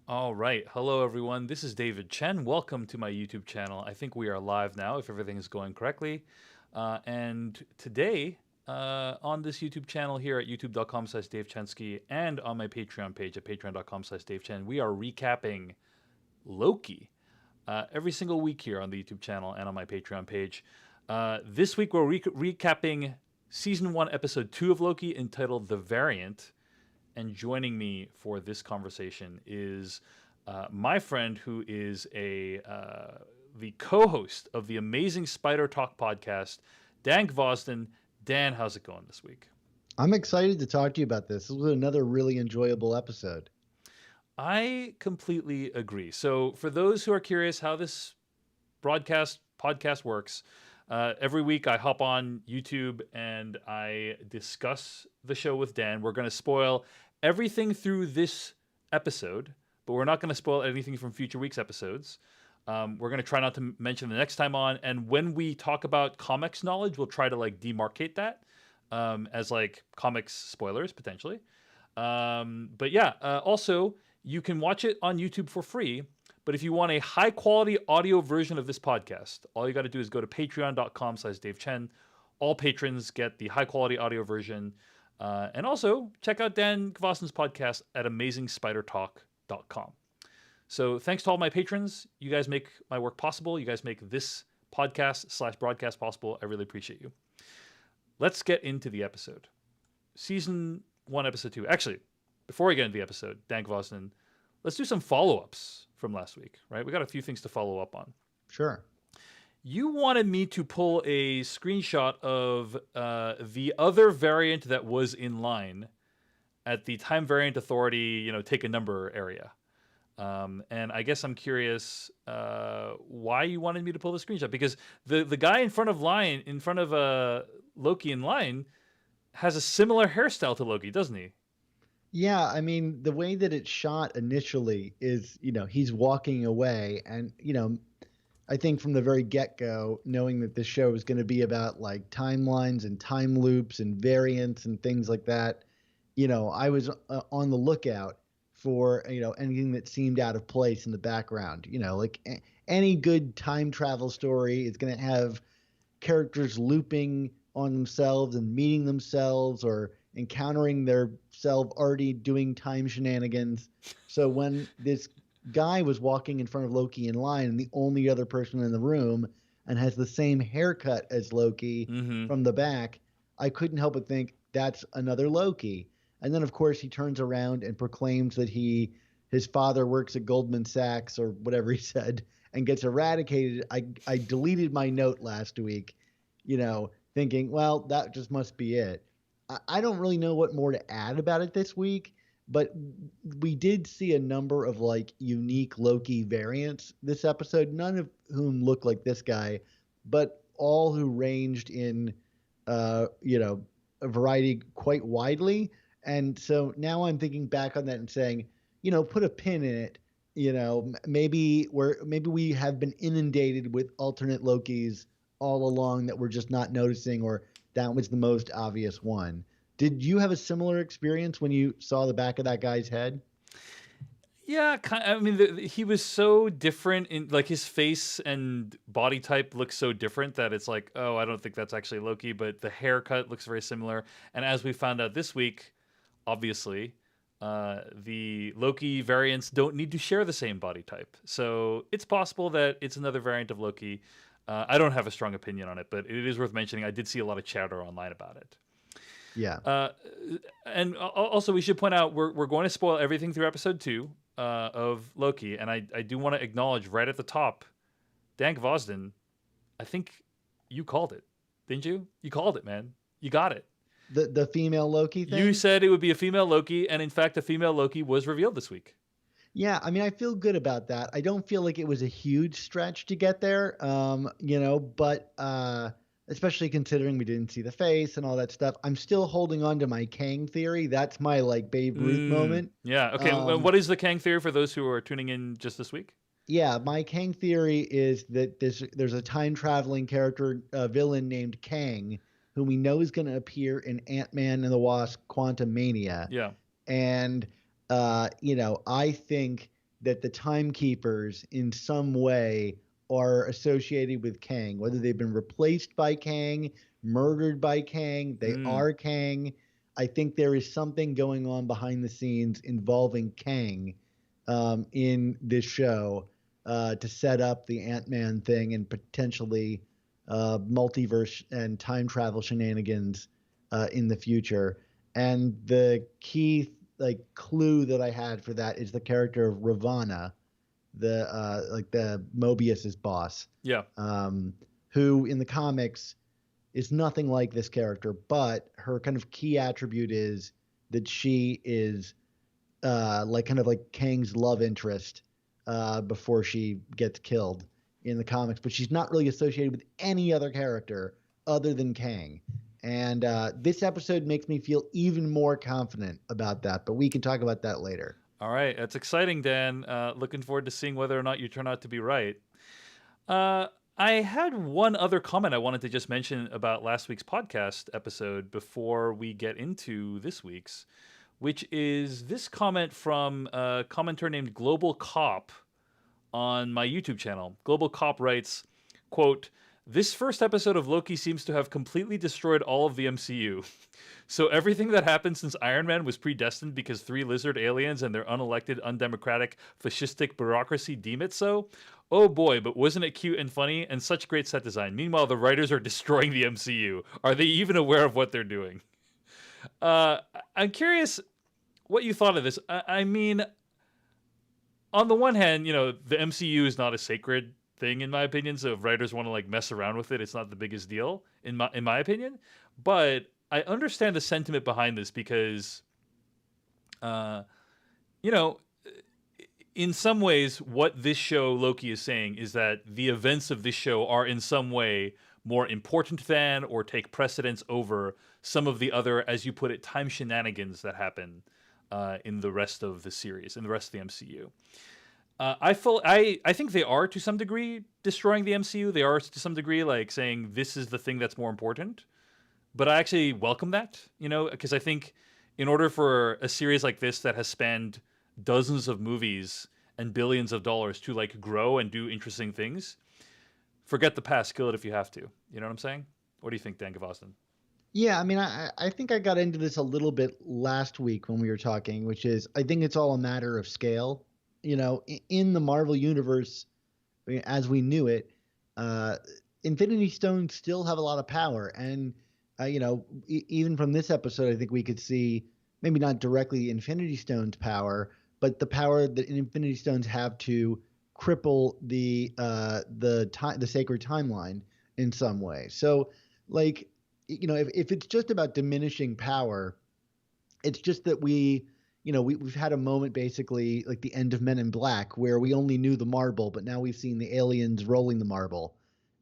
All right. Hello, everyone. This is David Chen. Welcome to my YouTube channel. I think we are live now if everything is going correctly. And today, on this YouTube channel here at youtube.com/DaveChensky and on my Patreon page at patreon.com/DaveChen, we are recapping Loki every single week here on the YouTube channel and on my Patreon page. This week, we're recapping Season 1, Episode 2 of Loki entitled The Variant. And joining me for this conversation is my friend who is the co-host of the amazing Spider Talk podcast, Dan Gvozden. Dan, how's it going this week? I'm excited to talk to you about this. This was another really enjoyable episode. I completely agree. So for those who are curious how this podcast works, every week I hop on YouTube and I discuss the show with Dan. We're going to spoil everything through this episode, but we're not going to spoil anything from future week's episodes. We're going to try not to mention the next time on. And when we talk about comics knowledge, we'll try to demarcate that as comics spoilers potentially. But yeah, also you can watch it on YouTube for free. But if you want a high quality audio version of this podcast, all you got to do is go to patreon.com/DaveChen. All patrons get the high quality audio version. And also check out Dan Gvozden's podcast at amazingspidertalk.com. So thanks to all my patrons. You guys make my work possible. You guys make this podcast/broadcast possible. I really appreciate you. Let's get into the episode. Season 1, Episode 2. Actually, before we get into the episode, Dan Gvozden, let's do some follow-ups from last week, right? We got a few things to follow up on. Sure. You wanted me to pull a screenshot of the other variant that was in line at the Time Variant Authority, take a number area. And I guess I'm curious why you wanted me to pull the screenshot, because the guy in front of Loki in line has a similar hairstyle to Loki, doesn't he? Yeah, I mean, the way that it's shot initially is, he's walking away. And, I think from the very get-go, knowing that this show is going to be about timelines and time loops and variants and things like that, I was on the lookout for, anything that seemed out of place in the background. Any good time travel story is going to have characters looping on themselves and meeting themselves or encountering their self already doing time shenanigans. So when this guy was walking in front of Loki in line and the only other person in the room and has the same haircut as Loki from the back, I couldn't help but think that's another Loki. And then of course he turns around and proclaims that his father works at Goldman Sachs or whatever he said and gets eradicated. I deleted my note last week, thinking, well, that just must be it. I don't really know what more to add about it this week, but we did see a number of unique Loki variants this episode, none of whom look like this guy, but all who ranged in, a variety quite widely. And so now I'm thinking back on that and saying, put a pin in it. Maybe we have been inundated with alternate Lokis all along that we're just not noticing, or that was the most obvious one. Did you have a similar experience when you saw the back of that guy's head? Yeah, I mean, he was so different in his face and body type looks so different that it's oh, I don't think that's actually Loki, but the haircut looks very similar. And as we found out this week, obviously, the Loki variants don't need to share the same body type. So it's possible that it's another variant of Loki. I don't have a strong opinion on it, but it is worth mentioning. I did see a lot of chatter online about it. Yeah. And also, we should point out we're going to spoil everything through episode 2 of Loki, and I do want to acknowledge right at the top, Dan Gvozden, I think you called it, didn't you? You called it, man. You got it. The female Loki thing? You said it would be a female Loki, and in fact, a female Loki was revealed this week. Yeah, I mean, I feel good about that. I don't feel like it was a huge stretch to get there, but especially considering we didn't see the face and all that stuff. I'm still holding on to my Kang theory. That's my Babe Ruth moment. Yeah. Okay. What is the Kang theory for those who are tuning in just this week? Yeah, my Kang theory is that there's a time traveling character, villain named Kang, who we know is going to appear in Ant-Man and the Wasp: Quantumania. Yeah. And I think that the timekeepers in some way are associated with Kang, whether they've been replaced by Kang, murdered by Kang, they Mm. are Kang. I think there is something going on behind the scenes involving Kang in this show to set up the Ant-Man thing and potentially multiverse and time travel shenanigans in the future. And the key like clue that I had for that is the character of Ravana, the Mobius's boss, Yeah. who in the comics is nothing like this character, but her kind of key attribute is that she is like kind of like Kang's love interest before she gets killed in the comics, but she's not really associated with any other character other than Kang. And this episode makes me feel even more confident about that, but we can talk about that later. All right. That's exciting, Dan. Looking forward to seeing whether or not you turn out to be right. Uh, I had one other comment I wanted to just mention about last week's podcast episode before we get into this week's, which is this comment from a commenter named Global Cop on my YouTube channel. Global Cop writes, quote, "This first episode of Loki seems to have completely destroyed all of the MCU. So everything that happened since Iron Man was predestined because three lizard aliens and their unelected, undemocratic, fascistic bureaucracy deem it so? Oh boy, but wasn't it cute and funny? And such great set design. Meanwhile, the writers are destroying the MCU. Are they even aware of what they're doing?" I'm curious what you thought of this. I mean, on the one hand, the MCU is not a sacred thing in my opinion. So if writers want to like mess around with it, it's not the biggest deal in my opinion. But I understand the sentiment behind this because, uh, you know, in some ways, what this show Loki is saying is that the events of this show are in some way more important than or take precedence over some of the other, as you put it, time shenanigans that happen in the rest of the series, in the rest of the MCU. I think they are to some degree destroying the MCU. They are to some degree like saying this is the thing that's more important. But I actually welcome that, because I think in order for a series like this that has spanned dozens of movies and billions of dollars to like grow and do interesting things, forget the past, kill it if you have to. You know what I'm saying? What do you think, Dan Gvozden? Yeah, I mean, I think I got into this a little bit last week when we were talking, which is I think it's all a matter of scale. In the Marvel universe, I mean, as we knew it, uh, Infinity Stones still have a lot of power, and even from this episode, I think we could see maybe not directly Infinity Stones' power, but the power that Infinity Stones have to cripple the sacred timeline in some way. So, like, if it's just about diminishing power, it's just that we've had a moment basically like the end of Men in Black where we only knew the marble, but now we've seen the aliens rolling the marble,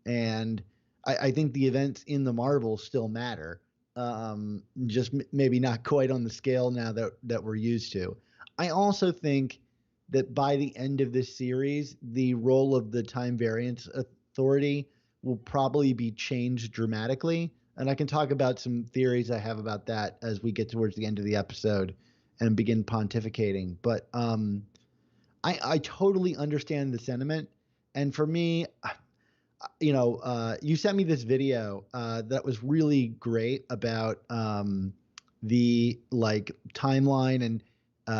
and I think the events in the marble still matter, just maybe not quite on the scale now that we're used to. I also think that by the end of this series, the role of the Time Variance Authority will probably be changed dramatically. And I can talk about some theories I have about that as we get towards the end of the episode and begin pontificating. But I totally understand the sentiment. And for me, you sent me this video that was really great about the like timeline and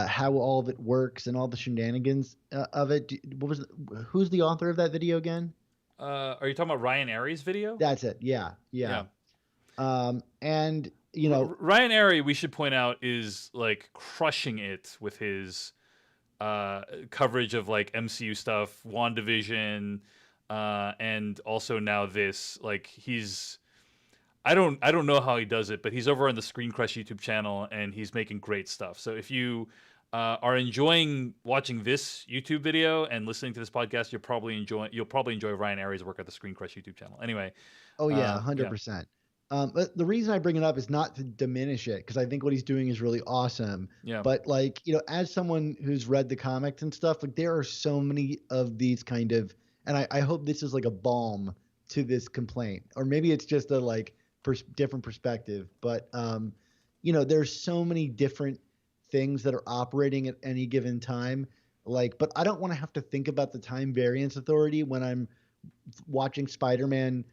how all of it works and all the shenanigans of it. Who's the author of that video again? Are you talking about Ryan Airy's video? That's it. Yeah, yeah. Yeah. And Ryan Airy, we should point out, is like crushing it with his coverage of like MCU stuff, WandaVision, and also now this. Like I don't know how he does it, but he's over on the Screen Crush YouTube channel and he's making great stuff. So if you are enjoying watching this YouTube video and listening to this podcast, you'll probably enjoy Ryan Airy's work at the Screen Crush YouTube channel. Anyway. Oh yeah, Yeah. 100%. But the reason I bring it up is not to diminish it because I think what he's doing is really awesome. Yeah. But like, as someone who's read the comics and stuff, like there are so many of these kind of, and I hope this is like a balm to this complaint, or maybe it's just a like different perspective. But there's so many different things that are operating at any given time. Like, but I don't want to have to think about the time variance authority when I'm watching Spider-Man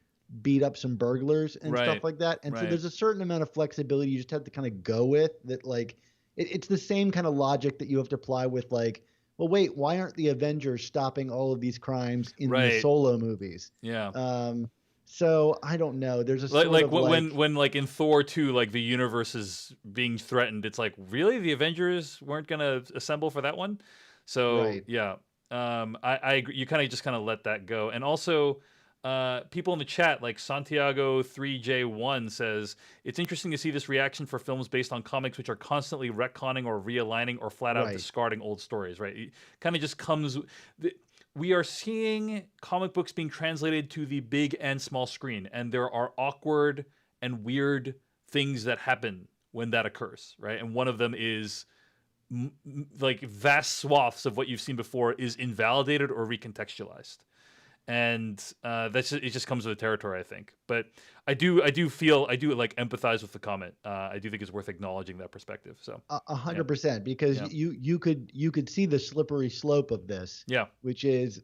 beat up some burglars and stuff Right. like that. And so Right. there's a certain amount of flexibility you just have to kind of go with that. Like, it's the same kind of logic that you have to apply with, like, well, wait, why aren't the Avengers stopping all of these crimes in the Right. solo movies? Yeah. Um, so I don't know. There's a Like sort like of when like in Thor 2, like the universe is being threatened. It's like, really, the Avengers weren't gonna assemble for that one. So right. yeah, I agree. You kind of let that go. And also, people in the chat, like Santiago 3J1 says, it's interesting to see this reaction for films based on comics which are constantly retconning or realigning or flat out Right. discarding old stories. Right, it kind of just comes. We are seeing comic books being translated to the big and small screen, and there are awkward and weird things that happen when that occurs, right? And one of them is like vast swaths of what you've seen before is invalidated or recontextualized, and it just comes with the territory, I think. But I do like empathize with the comment. I do think it's worth acknowledging that perspective. So A yeah, 100%, because yeah, you could see the slippery slope of this, yeah, which is,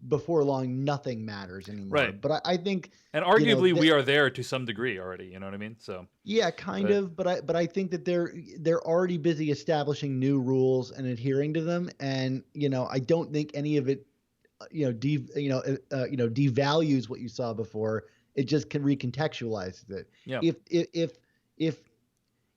before long nothing matters anymore. right. But I think, And arguably, that, we are there to some degree already. You know what I mean? So, yeah, kind but of. But I think that they're already busy establishing new rules and adhering to them, and I don't think any of it, devalues what you saw before. It just can recontextualize it. yeah, If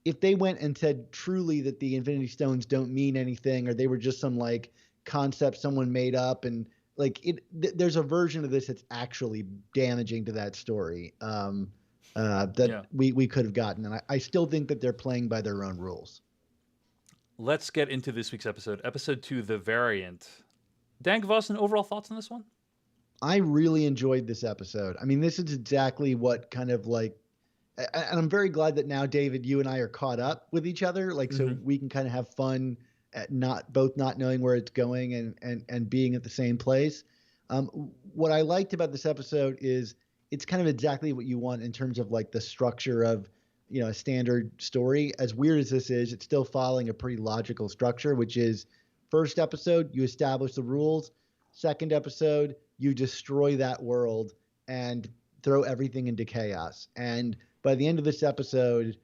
if they went and said truly that the Infinity Stones don't mean anything, or they were just some like concept someone made up, and like there's a version of this that's actually damaging to that story, that yeah. we could have gotten, and I still think that they're playing by their own rules. Let's get into this week's episode 2, The Variant. Dan Gvozden, overall thoughts on this one? I really enjoyed this episode. I mean, this is exactly what kind of like, and I'm very glad that now, David, you and I are caught up with each other, like, so Mm-hmm. we can kind of have fun at not knowing where it's going, and being at the same place. What I liked about this episode is it's kind of exactly what you want in terms of like the structure of, a standard story. As weird as this is, it's still following a pretty logical structure, which is first episode, you establish the rules. Second episode, you destroy that world and throw everything into chaos. And by the end of this episode,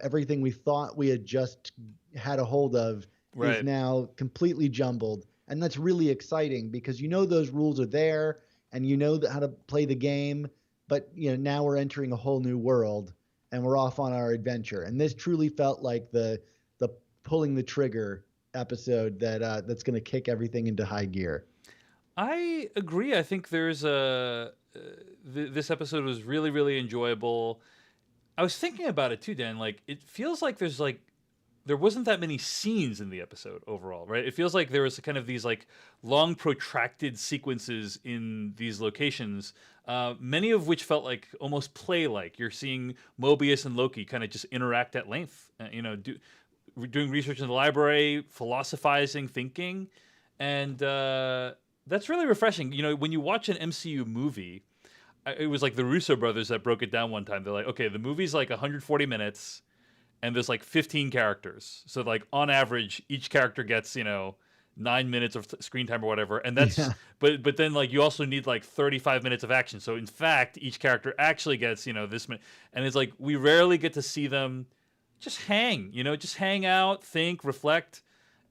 everything we thought we had just had a hold of is Right. now completely jumbled. And that's really exciting because those rules are there, and how to play the game. But now we're entering a whole new world, and we're off on our adventure. And this truly felt like the pulling the trigger episode that's going to kick everything into high gear. I agree. I think there's a. This episode was really, really enjoyable. I was thinking about it too, Dan. Like, it feels like there wasn't that many scenes in the episode overall, right? It feels like there was kind of these like long, protracted sequences in these locations, many of which felt like almost play-like. You're seeing Mobius and Loki kind of just interact at length, doing research in the library, philosophizing, thinking, and that's really refreshing. When you watch an MCU movie, it was like the Russo brothers that broke it down one time. They're like, okay, the movie's like 140 minutes and there's like 15 characters. So like on average, each character gets, 9 minutes of screen time or whatever. And that's, Yeah. but then like you also need like 35 minutes of action. So in fact, each character actually gets, this minute. And it's like, we rarely get to see them just just hang out, think, reflect.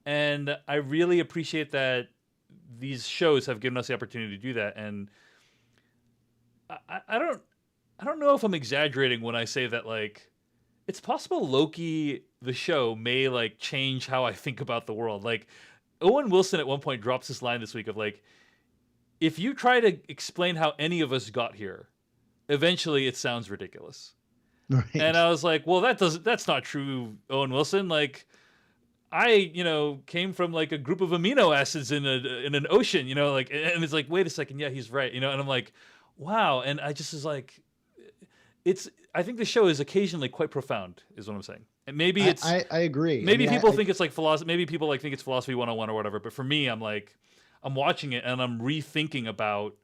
And I really appreciate that these shows have given us the opportunity to do that. And I don't know if I'm exaggerating when I say that like it's possible Loki the show may like change how I think about the world. Like Owen Wilson at one point drops this line this week of like, if you try to explain how any of us got here, eventually it sounds ridiculous. And Right. I was like, well, that's not true, Owen Wilson. Like I, came from like a group of amino acids in an ocean, like, and it's like, wait a second, yeah, he's right, and I'm like, wow, and I just was like, I think the show is occasionally quite profound, is what I'm saying, and maybe I, it's I, I agree. I maybe mean, people think it's like philosophy, maybe people like think it's philosophy 101 or whatever, but for me, I'm like, I'm watching it and I'm rethinking about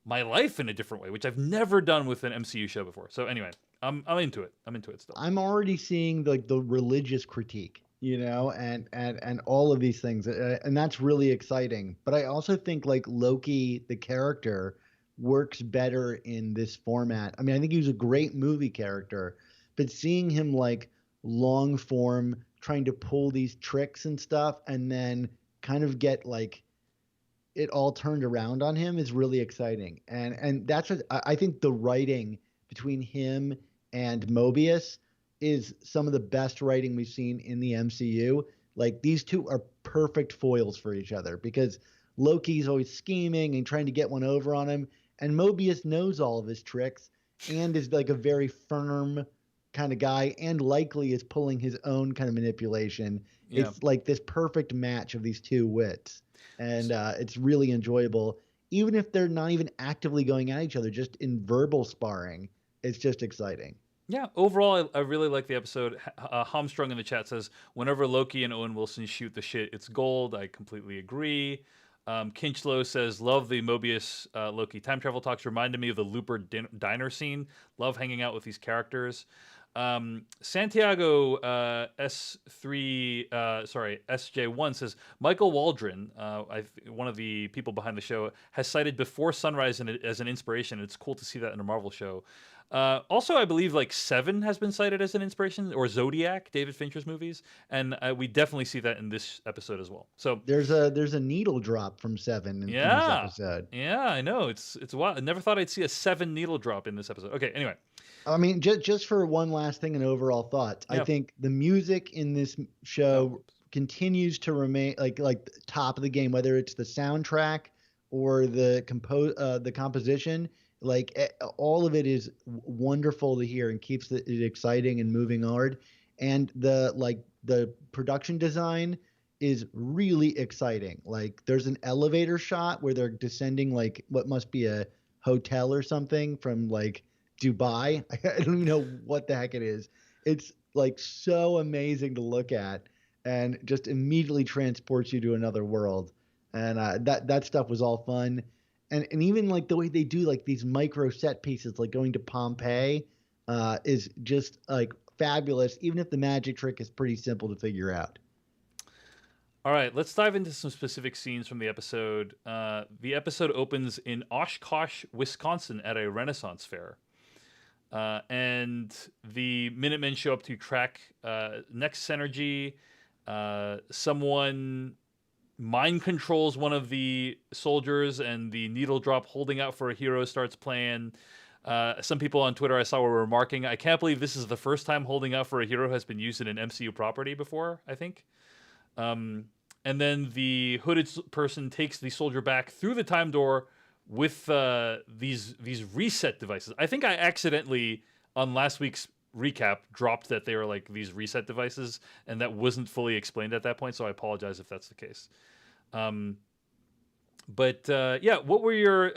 my life in a different way, which I've never done with an MCU show before. So anyway, I'm into it. I'm into it still. I'm already seeing like the religious critique and all of these things, and that's really exciting. But I also think like Loki, the character, works better in this format. I mean, I think he was a great movie character, but seeing him like long form trying to pull these tricks and stuff, and then kind of get like it all turned around on him is really exciting. And that's what I think the writing between him and Mobius is some of the best writing we've seen in the MCU. Like these two are perfect foils for each other because Loki's always scheming and trying to get one over on him, and Mobius knows all of his tricks and is like a very firm kind of guy and likely is pulling his own kind of manipulation. Yeah. It's like this perfect match of these two wits, and it's really enjoyable. Even if they're not even actively going at each other, just in verbal sparring, it's just exciting. Yeah, overall, I really like the episode. Hamstrung in the chat says, whenever Loki and Owen Wilson shoot the shit, it's gold. I completely agree. Kinchlow says, love the Mobius Loki time travel talks. Reminded me of the Looper diner scene. Love hanging out with these characters. Santiago SJ1 says, Michael Waldron, one of the people behind the show, has cited Before Sunrise as an inspiration. It's cool to see that in a Marvel show. Also, I believe like Seven has been cited as an inspiration, or Zodiac, David Fincher's movies, and we definitely see that in this episode as well. So there's a needle drop from Seven in this episode. Yeah, I know it's wild. I never thought I'd see a Seven needle drop in this episode. Okay, anyway. I mean, just for one last thing and overall thoughts, I think the music in this show continues to remain like top of the game, whether it's the soundtrack or the composition. Like all of it is wonderful to hear and keeps it exciting and moving hard. And the production design is really exciting. Like there's an elevator shot where they're descending like what must be a hotel or something from like Dubai. I don't even know what the heck it is. It's like so amazing to look at and just immediately transports you to another world. And that stuff was all fun. And even like the way they do like these micro set pieces, like going to Pompeii, is just like fabulous, even if the magic trick is pretty simple to figure out. All right, let's dive into some specific scenes from the episode. The episode opens in Oshkosh, Wisconsin at a Renaissance fair. And the Minutemen show up to track Next Synergy. Someone mind controls one of the soldiers, and the needle drop holding out for a hero starts playing. Some people on Twitter I saw were remarking, I can't believe this is the first time holding out for a hero has been used in an MCU property before, I think. And then the hooded person takes the soldier back through the time door with these reset devices. I think I accidentally, on last week's recap, dropped that they were like these reset devices, and that wasn't fully explained at that point, so I apologize if that's the case. But what were your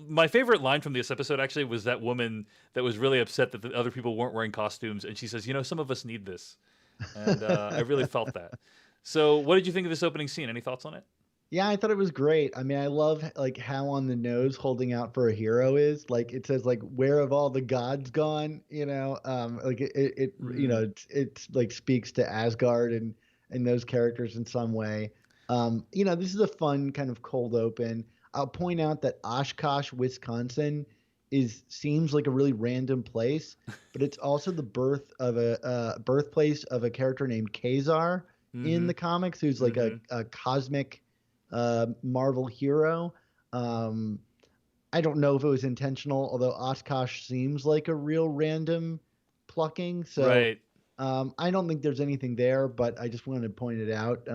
my favorite line from this episode actually was that woman that was really upset that the other people weren't wearing costumes, and she says, some of us need this. And I really felt that. So what did you think of this opening scene? Any thoughts on it? Yeah, I thought it was great. I mean, I love like how on the nose holding out for a hero is. Like it says like, where have all the gods gone? Like it's like speaks to Asgard and those characters in some way. This is a fun kind of cold open. I'll point out that Oshkosh, Wisconsin seems like a really random place, but it's also the birthplace of a character named Kazar in the comics, who's like a cosmic Marvel hero. I don't know if it was intentional, although Oshkosh seems like a real random plucking. So right. I don't think there's anything there, but I just wanted to point it out.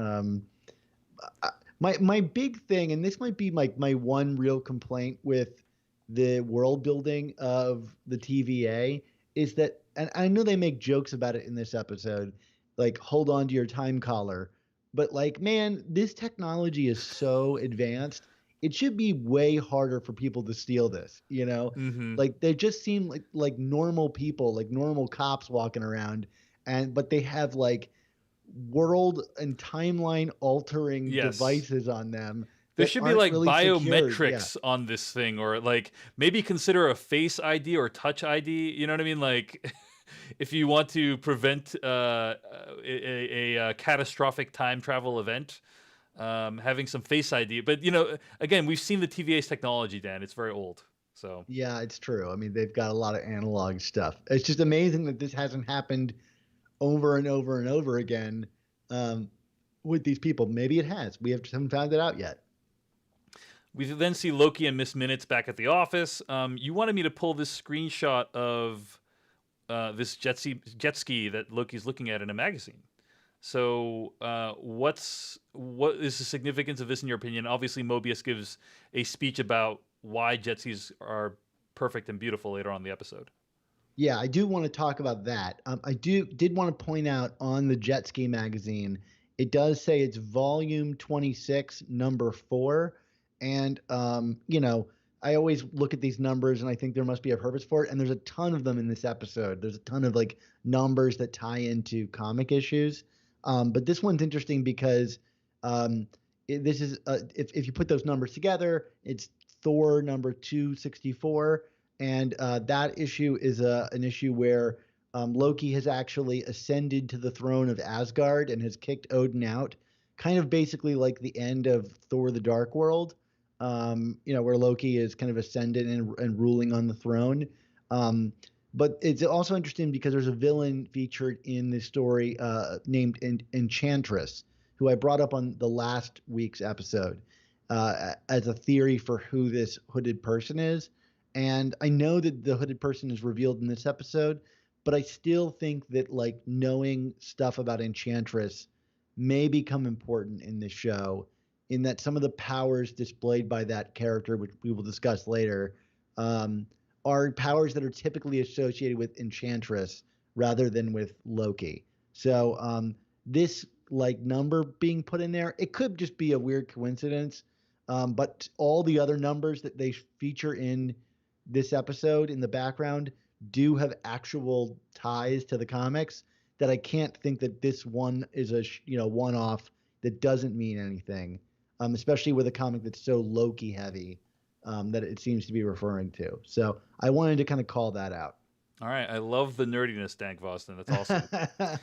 My big thing, and this might be my one real complaint with the world building of the TVA, is that, and I know they make jokes about it in this episode, like hold on to your time collar. But like, man, this technology is so advanced. It should be way harder for people to steal this, Like they just seem like normal people, like normal cops walking around, but they have like world and timeline altering devices on them. There should be like really biometrics on this thing, or like maybe consider a face ID or touch ID. You know what I mean? Like if you want to prevent a catastrophic time travel event, having some Face ID. But again, we've seen the TVA's technology, Dan. It's very old. So Yeah, it's true. I mean, they've got a lot of analog stuff. It's just amazing that this hasn't happened over and over and over again um, with these people. Maybe it has. We haven't found it out yet. we then see Loki and Miss Minutes back at the office. You wanted me to pull this screenshot of this jet ski that Loki's looking at in a magazine. So, what is the significance of this in your opinion? Obviously, Mobius gives a speech about why jet skis are perfect and beautiful later on in the episode. Yeah, I do want to talk about that. I did want to point out on the Jet Ski magazine, it does say it's volume 26, number 4. And I always look at these numbers and I think there must be a purpose for it. And there's a ton of them in this episode. There's a ton of like numbers that tie into comic issues. But this one's interesting because this is if you put those numbers together, it's Thor number 264. And that issue is an issue where Loki has actually ascended to the throne of Asgard and has kicked Odin out, kind of basically like the end of Thor: The Dark World, where Loki is kind of ascended and ruling on the throne. But it's also interesting because there's a villain featured in this story named Enchantress, who I brought up on the last week's episode as a theory for who this hooded person is. And I know that the hooded person is revealed in this episode, but I still think that like knowing stuff about Enchantress may become important in this show, in that some of the powers displayed by that character, which we will discuss later, are powers that are typically associated with Enchantress rather than with Loki. So this like number being put in there, it could just be a weird coincidence. But all the other numbers that they feature in this episode in the background do have actual ties to the comics, that I can't think that this one is a one-off that doesn't mean anything, especially with a comic that's so Loki heavy that it seems to be referring to. So I wanted to kind of call that out. All right, I love the nerdiness, Dan Gvozden. That's awesome.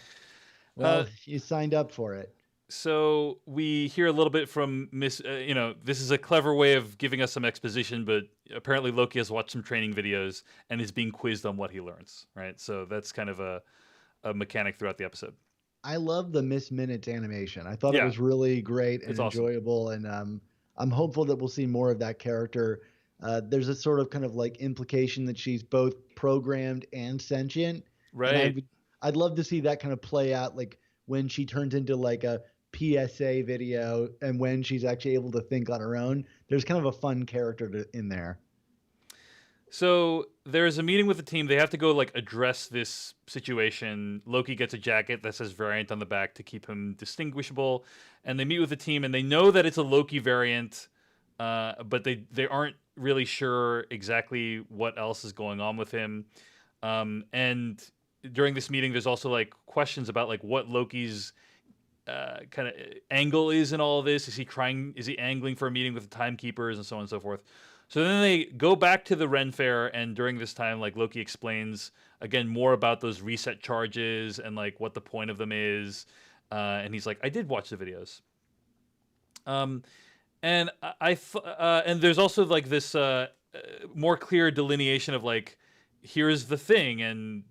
Well, you signed up for it. So we hear a little bit from Miss. This is a clever way of giving us some exposition, but apparently Loki has watched some training videos and is being quizzed on what he learns. Right, so that's kind of a mechanic throughout the episode. I love the Miss Minutes animation. I thought Yeah. it was really great and It's awesome. enjoyable, and I'm hopeful that we'll see more of that character. There's a sort of kind of like implication that she's both programmed and sentient. Right. And I'd love to see that kind of play out, like when she turns into like a PSA video and when she's actually able to think on her own. There's kind of a fun character in there. So there's a meeting with the team. They have to go like address this situation. Loki gets a jacket that says variant on the back to keep him distinguishable. And they meet with the team and they know that it's a Loki variant, but they aren't really sure exactly what else is going on with him. And during this meeting, there's also like questions about like what Loki's kind of angle is in all of this. Is he angling for a meeting with the timekeepers and so on and so forth? So then they go back to the Ren Fair, and during this time, like Loki explains again more about those reset charges and like what the point of them is. And he's like, I did watch the videos. And and there's also like this more clear delineation of like, here's the thing, and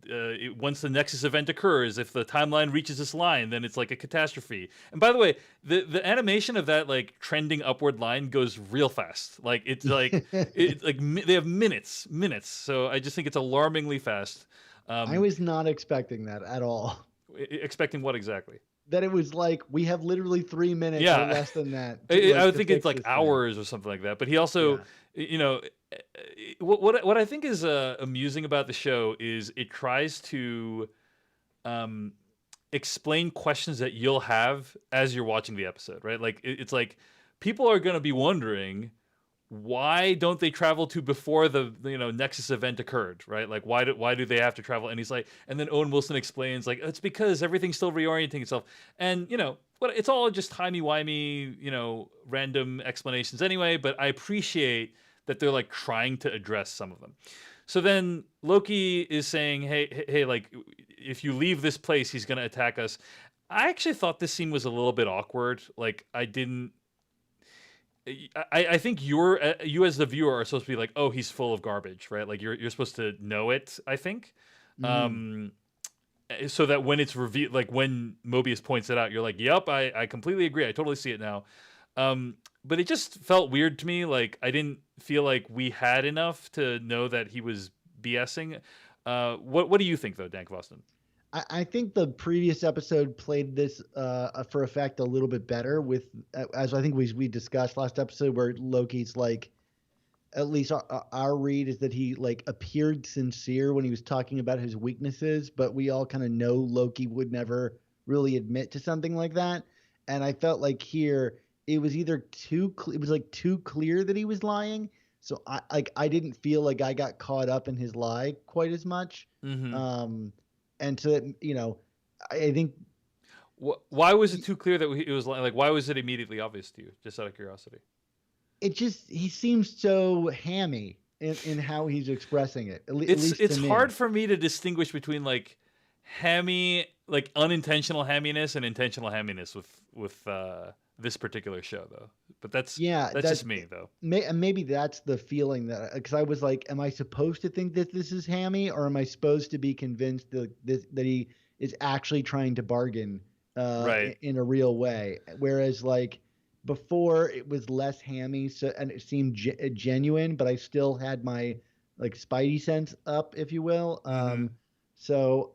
once the Nexus event occurs, if the timeline reaches this line, then it's like a catastrophe. And by the way, the animation of that like trending upward line goes real fast. Like it's like they have minutes. So I just think it's alarmingly fast. I was not expecting that at all. Expecting what exactly? That it was like we have literally 3 minutes or less than that. I would think it's like hours or something like that. But he also, what I think is amusing about the show is it tries to explain questions that you'll have as you're watching the episode, right? Like it's like people are going to be wondering, why don't they travel to before the Nexus event occurred, right? Like why do they have to travel? And he's like, and then Owen Wilson explains like it's because everything's still reorienting itself, and it's all just timey-wimey, random explanations anyway. But I appreciate that they're like trying to address some of them. So then Loki is saying, hey, like, if you leave this place, he's going to attack us. I actually thought this scene was a little bit awkward. Like, I didn't. I think you as the viewer are supposed to be like, oh, he's full of garbage, right? Like you're supposed to know it. I think, Mm-hmm. um, so that when it's revealed, like when Mobius points it out, you're like, yep, I completely agree. I totally see it now. But it just felt weird to me. Like I didn't feel like we had enough to know that he was BSing. What do you think though, Dan Gvozden? I think the previous episode played this for effect a little bit better with, as I think we discussed last episode, where Loki's like, at least our read is that he like appeared sincere when he was talking about his weaknesses, but we all kind of know Loki would never really admit to something like that. And I felt like here it was either it was like too clear that he was lying. So I didn't feel like I got caught up in his lie quite as much. Mm-hmm. Um, and so that, I think Why was it too clear that it was like? Why was it immediately obvious to you? Just out of curiosity. he seems so hammy in how he's expressing it. At least It's to me. hard for me to distinguish between like hammy, like unintentional hamminess and intentional hamminess with this particular show though. But Yeah, that's just me though. maybe that's the feeling that, because I was like, am I supposed to think that this is hammy, or am I supposed to be convinced that he is actually trying to bargain Right. in a real way? Whereas like before it was less hammy, so and it seemed genuine, but I still had my like spidey sense up, if you will. Mm-hmm. So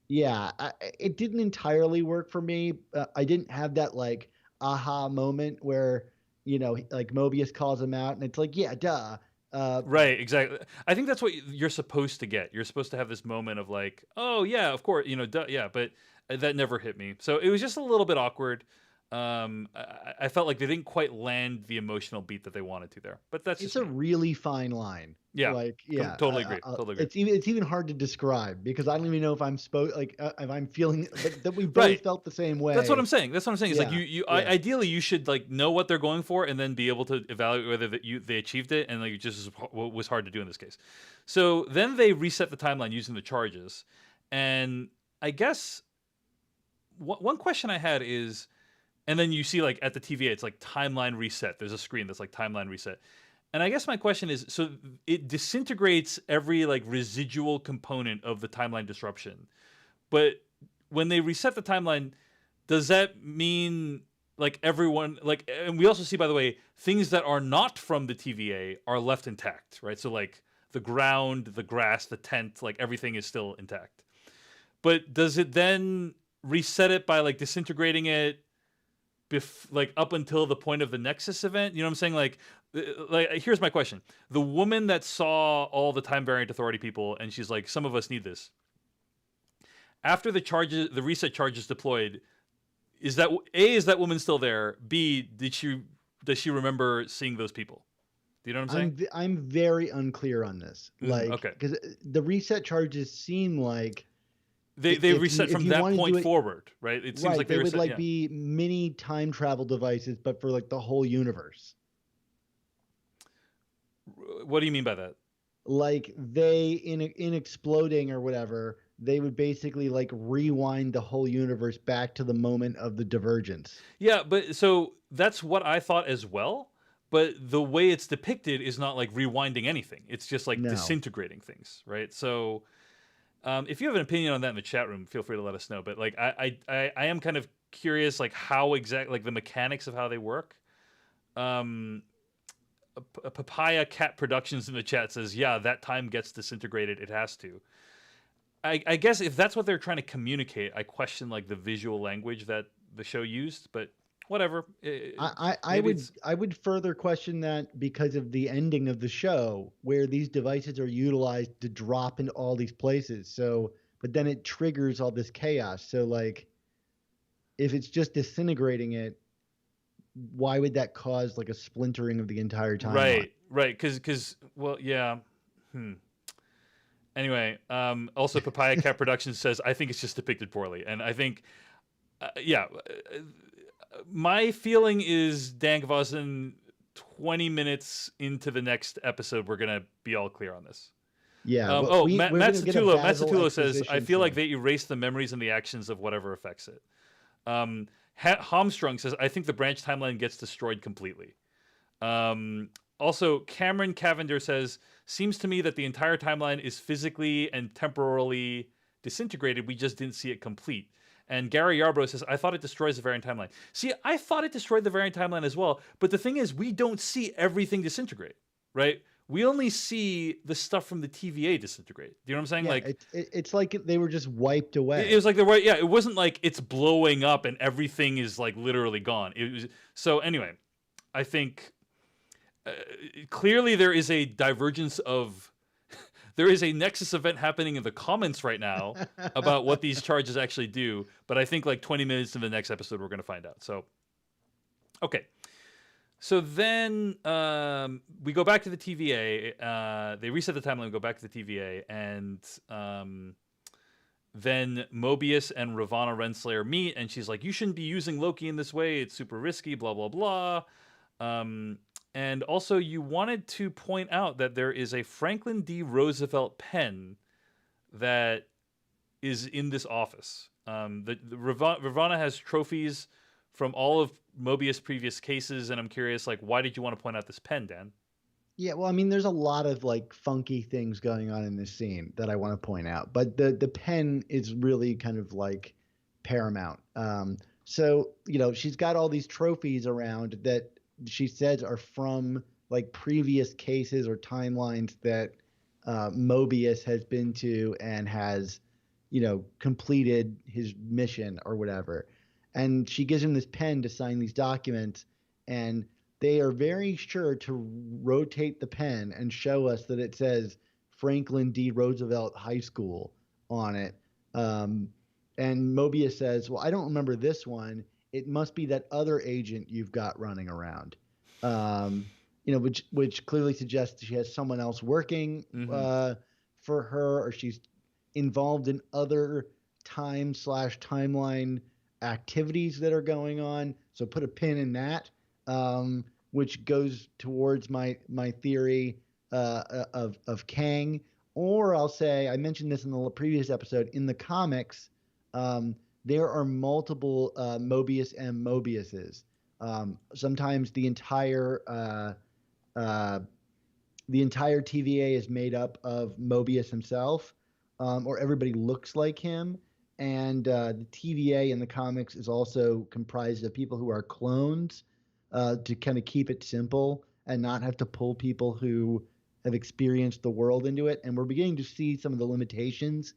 yeah, it didn't entirely work for me. I didn't have that like aha moment where like Mobius calls him out and it's like, yeah, duh. uh Right, exactly. I think that's what you're supposed to get. You're supposed to have this moment of like, oh yeah, of course, duh, yeah. But that never hit me. So it was just a little bit awkward. I felt like they didn't quite land the emotional beat that they wanted to there. But that's it's just a me. really fine line. Yeah, Like, yeah, totally agree. Totally agree. it's even hard to describe because I don't even know if I'm supposed like if I'm feeling that we both Right. felt the same That's what way. I'm saying. That's what I'm saying. Is like Yeah, yeah. ideally you should like know what they're going for and then be able to evaluate whether they achieved it, and like it just was hard to do in this case. So then they reset the timeline using the charges, and I guess one question I had is, and then you see like at the TVA it's like timeline reset. There's a screen that's like timeline reset. And I guess my question is, so it disintegrates every like residual component of the timeline disruption. But when they reset the timeline, does that mean like everyone like, and we also see, by the way, things that are not from the TVA are left intact, right? So like the ground, the grass, the tent, like everything is still intact. But does it then reset it by like disintegrating it like up until the point of the Nexus event? You know what I'm saying? Like here's my question: the woman that saw all the time variant authority people, and she's like, "Some of us need this." After the reset charges deployed, is that woman still there? B, does she remember seeing those people? Do you know what I'm saying? I'm very unclear on this, like, Okay, because the reset charges seem like they reset if from you that want to do point it forward, right? It seems right, like they they would reset. like Yeah. be mini time travel devices, but for like the whole universe. What do you mean by that? Like they in exploding or whatever, they would basically like rewind the whole universe back to the moment of the divergence. Yeah, but so that's what I thought as well. But the way it's depicted is not like rewinding anything. It's just like No. disintegrating things, right? So if you have an opinion on that in the chat room, feel free to let us know. But like I am kind of curious, like how exactly, like the mechanics of how they work. Um, Papaya Cat Productions in the chat says, "Yeah, that time gets disintegrated. It has to." I guess if that's what they're trying to communicate, I question like the visual language that the show used. But whatever. Maybe it's I would further question that because of the ending of the show where these devices are utilized to drop into all these places. So, but then it triggers all this chaos. So like if it's just disintegrating it, why would that cause like a splintering of the entire timeline? right. Because well, yeah. Anyway, also Papaya Cat Productions says, I think it's just depicted poorly, and I think, yeah, my feeling is Dan Gvozden 20 minutes into the next episode, we're going to be all clear on this. Yeah, well, we're Matt going to get a Basil Satulo says, I exposition feel like scene. they erase the memories and the actions of whatever affects it. Hamstrung says, I think the branch timeline gets destroyed completely. Also, Cameron Cavender says, seems to me that the entire timeline is physically and temporally disintegrated. We just didn't see it complete. And Gary Yarbrough says, I thought it destroys the variant timeline. See, I thought it destroyed the variant timeline as well. But the thing is, we don't see everything disintegrate, right? We only see the stuff from the TVA disintegrate. Do you know what I'm saying? Yeah, Like, it's like they were just wiped away. it was like yeah. It wasn't like it's blowing up and everything is like literally gone. It was so anyway. I think clearly there is a divergence of there is a nexus event happening in the comments right now about what these charges actually do. But I think like 20 minutes in the next episode we're going to find out. So okay. So then we go back to the TVA. They reset the timeline. We go back to the TVA, and then Mobius and Ravonna Renslayer meet, and she's like, "You shouldn't be using Loki in this way. It's super risky." Blah blah blah. And also, you wanted to point out that there is a Franklin D. Roosevelt pen that is in this office. The Ravonna has trophies from all of Mobius' previous cases, and I'm curious, like, why did you want to point out this pen, Dan? Yeah, well, I mean, there's a lot of like funky things going on in this scene that I want to point out, but the pen is really kind of like paramount. So she's got all these trophies around that she says are from like previous cases or timelines that Mobius has been to and has completed his mission or whatever. And she gives him this pen to sign these documents, and they are very sure to rotate the pen and show us that it says Franklin D. Roosevelt High School on it. And Mobius says, well, I don't remember this one. It must be that other agent you've got running around. Which clearly suggests she has someone else working for her, or she's involved in other time/timeline activities that are going on. So put a pin in that, which goes towards my theory of Kang. Or I'll say, I mentioned this in the previous episode, in the comics, there are multiple Mobius and Mobiuses. Sometimes the entire TVA is made up of Mobius himself, or everybody looks like him. And the TVA in the comics is also comprised of people who are clones, to kind of keep it simple and not have to pull people who have experienced the world into it. And we're beginning to see some of the limitations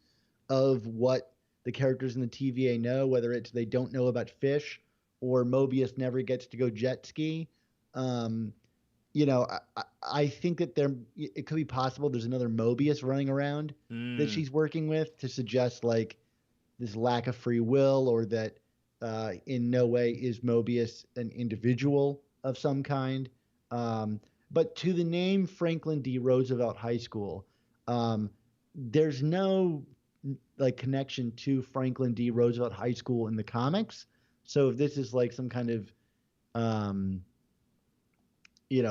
of what the characters in the TVA know, whether it's they don't know about fish or Mobius never gets to go jet ski. I think that it could be possible there's another Mobius running around that she's working with to suggest like this lack of free will, or that in no way is Mobius an individual of some kind. But to the name Franklin D. Roosevelt High School, there's no like connection to Franklin D. Roosevelt High School in the comics. So if this is like some kind of,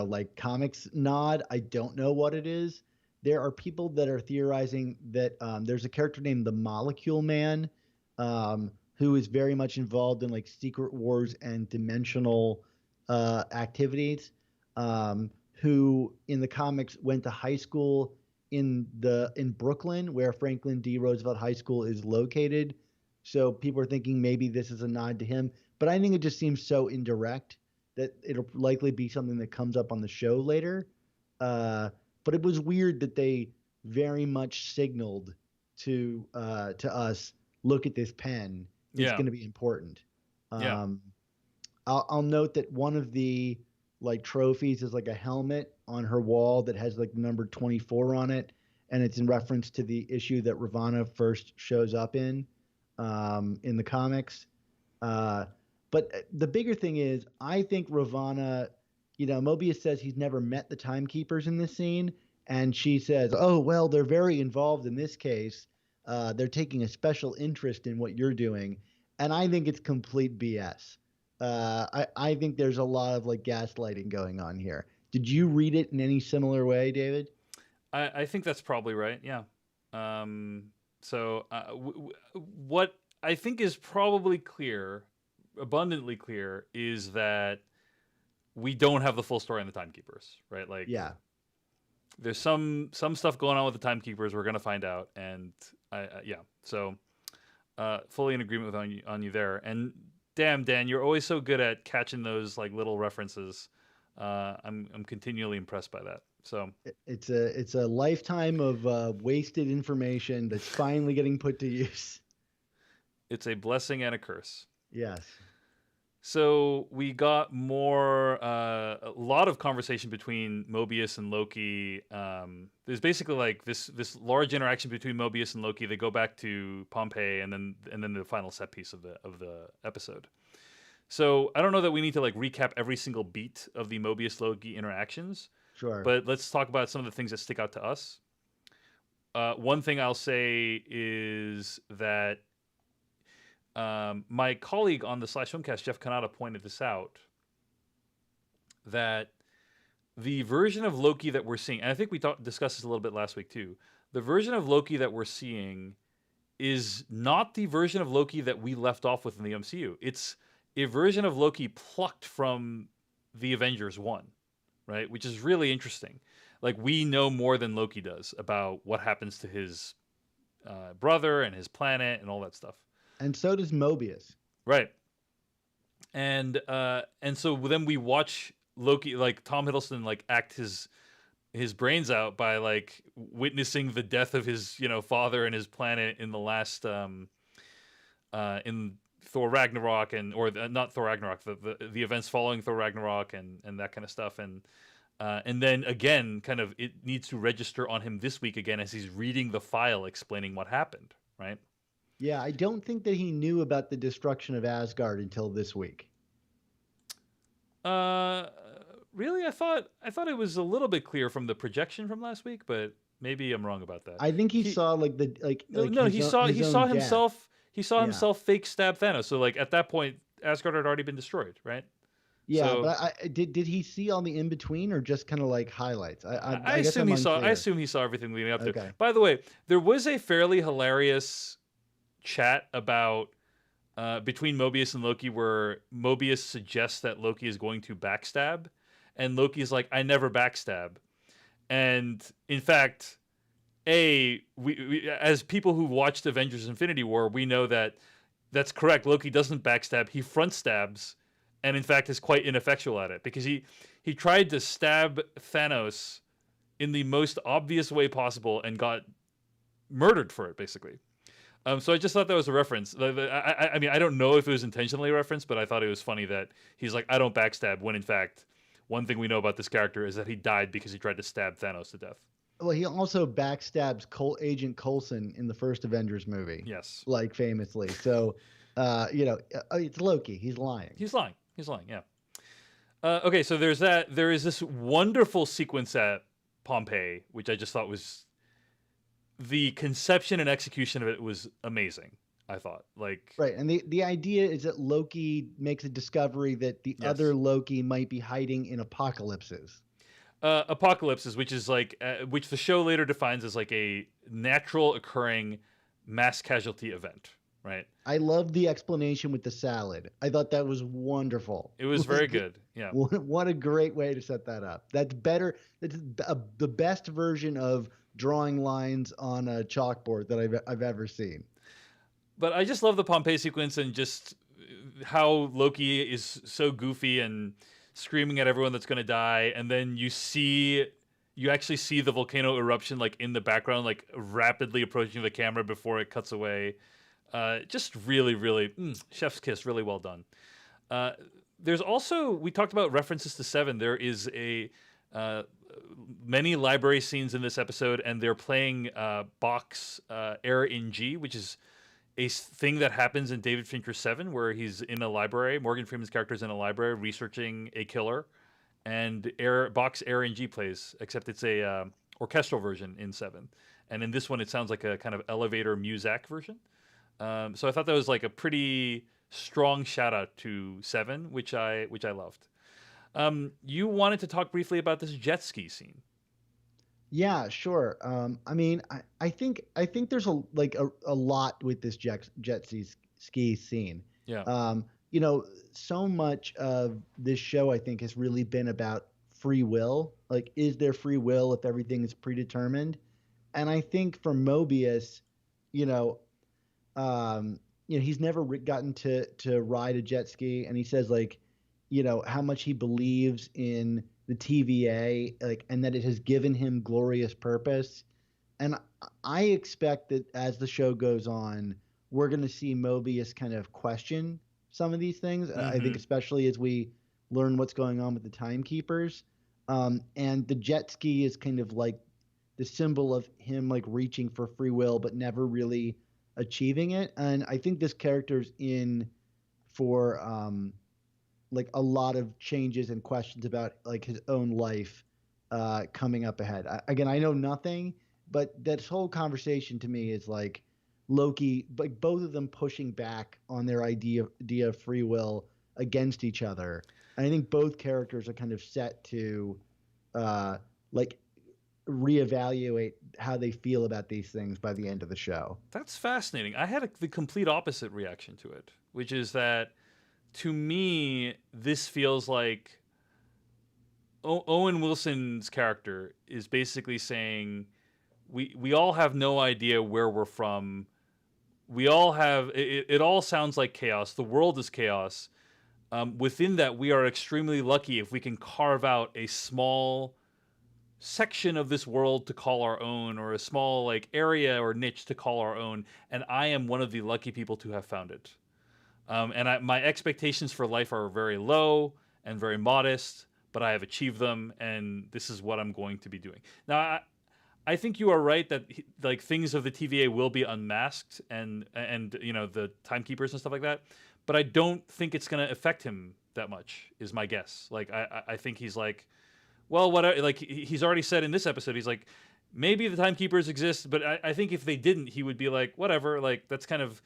like comics nod, I don't know what it is. There are people that are theorizing that there's a character named the Molecule Man, who is very much involved in like Secret Wars and dimensional activities, who in the comics went to high school in Brooklyn, where Franklin D. Roosevelt High School is located. So people are thinking maybe this is a nod to him, but I think it just seems so indirect that it'll likely be something that comes up on the show later. But it was weird that they very much signaled to us, look at this pen. It's going to be important. I'll note that one of the like trophies is like a helmet on her wall that has like the number 24 on it, and it's in reference to the issue that Ravonna first shows up in the comics. But the bigger thing is, I think Ravonna, Mobius says he's never met the timekeepers in this scene, and she says, oh, well, they're very involved in this case. They're taking a special interest in what you're doing. And I think it's complete BS. I think there's a lot of like gaslighting going on here. Did you read it in any similar way, David? I think that's probably right. Yeah. Um, what I think is probably clear, abundantly clear, is that we don't have the full story on the timekeepers, right? Like, Yeah. there's some stuff going on with the timekeepers. We're gonna find out, and yeah. So fully in agreement with on you there. And damn, Dan, you're always so good at catching those like little references. I'm continually impressed by that. So It's a lifetime of wasted information that's finally getting put to use. it's a blessing and a curse. Yes. So we got more, a lot of conversation between Mobius and Loki. There's basically like this large interaction between Mobius and Loki. They go back to Pompeii, and then the final set piece of the episode. So I don't know that we need to like recap every single beat of the Mobius Loki interactions, Sure. but let's talk about some of the things that stick out to us. One thing I'll say is that my colleague on the Slash Filmcast, Jeff Kanata, pointed this out, that the version of Loki that we're seeing, and I think we discussed this a little bit last week too, the version of Loki that we're seeing is not the version of Loki that we left off with in the MCU. It's a version of Loki plucked from the Avengers 1, right? Which is really interesting. Like, we know more than Loki does about what happens to his brother and his planet and all that stuff. And so does Mobius. Right. And so then we watch Loki, like Tom Hiddleston, like act his brains out by like witnessing the death of his father and his planet in the last in Thor Ragnarok, not Thor Ragnarok, the events following Thor Ragnarok, and that kind of stuff. And then again, kind of it needs to register on him this week again as he's reading the file explaining what happened, right? Yeah, I don't think that he knew about the destruction of Asgard until this week. Uh, really, I thought it was a little bit clear from the projection from last week, but maybe I'm wrong about that. I think he saw like the No, his own, his he own saw death. himself Yeah. himself fake stab Thanos. So like at that point, Asgard had already been destroyed, right? Yeah, So but did he see all the in between or just kind of like highlights? I I guess assume I'm he saw. I unclear. assume he saw everything leading up to it. Okay. By the way, there was a fairly hilarious chat about between Mobius and Loki, where Mobius suggests that Loki is going to backstab, and Loki's like, "I never backstab." And in fact, we as people who watched Avengers: Infinity War, we know that that's correct. Loki doesn't backstab; he front stabs, and in fact is quite ineffectual at it, because he tried to stab Thanos in the most obvious way possible and got murdered for it, basically. So I just thought that was a reference. I mean, I don't know if it was intentionally a reference, but I thought it was funny that he's like, "I don't backstab," when in fact, one thing we know about this character is that he died because he tried to stab Thanos to death. Well, he also backstabs Agent Coulson in the first Avengers movie, Yes. like famously. So, it's Loki. He's lying. He's lying. He's lying, yeah. Okay, so there's that. There is this wonderful sequence at Pompeii, which I just thought was, the conception and execution of it was amazing. I thought, like, Right, and the idea is that Loki makes a discovery that the Yes. other Loki might be hiding in apocalypses. apocalypses, which is like, which the show later defines as like a natural occurring mass casualty event, right? I love the explanation with the salad. I thought that was wonderful. It was very good. Yeah. What a great way to set that up. That's better. That's the best version of drawing lines on a chalkboard that I've ever seen. But I just love the Pompeii sequence, and just how Loki is so goofy and screaming at everyone that's going to die, and then you actually see the volcano eruption like in the background, like rapidly approaching the camera before it cuts away. Just really, really, chef's kiss, really well done. There's also, we talked about references to Seven. There is many library scenes in this episode, and they're playing Bach's Air in G, which is a thing that happens in David Fincher's Seven, where he's in a library. Morgan Freeman's character is in a library researching a killer, and Bach's Air in G plays, except it's a orchestral version in Seven, and in this one it sounds like a kind of elevator muzak version. So I thought that was like a pretty strong shout out to Seven, which I loved. You wanted to talk briefly about this jet ski scene. Yeah, sure. I mean, I think there's a lot with this ski scene. Yeah. Um, so much of this show I think has really been about free will. Like, is there free will if everything is predetermined? And I think for Mobius, you know, um, he's never gotten to ride a jet ski, and he says like, how much he believes in the TVA, like, and that it has given him glorious purpose. And I expect that as the show goes on, we're going to see Mobius kind of question some of these things. I think Mm-hmm. especially as we learn what's going on with the timekeepers. And the jet ski is kind of like the symbol of him like reaching for free will, but never really achieving it. And I think this character's in for like a lot of changes and questions about like his own life coming up ahead. Again, I know nothing, but this whole conversation to me is like Loki, like both of them pushing back on their idea of free will against each other. And I think both characters are kind of set to uh, like reevaluate how they feel about these things by the end of the show. That's fascinating. I had the complete opposite reaction to it, which is that to me, this feels like Owen Wilson's character is basically saying we all have no idea where we're from. We all have it all sounds like chaos. The world is chaos. Within that, we are extremely lucky if we can carve out a small section of this world to call our own, or a small like area or niche to call our own. And I am one of the lucky people to have found it. My expectations for life are very low and very modest, but I have achieved them, and this is what I'm going to be doing. Now, I think you are right that like things of the TVA will be unmasked, and the timekeepers and stuff like that. But I don't think it's going to affect him that much. Is my guess. Like I think he's like, well, what like he's already said in this episode, he's like, maybe the timekeepers exist, but I think if they didn't, he would be like, whatever. Like that's kind of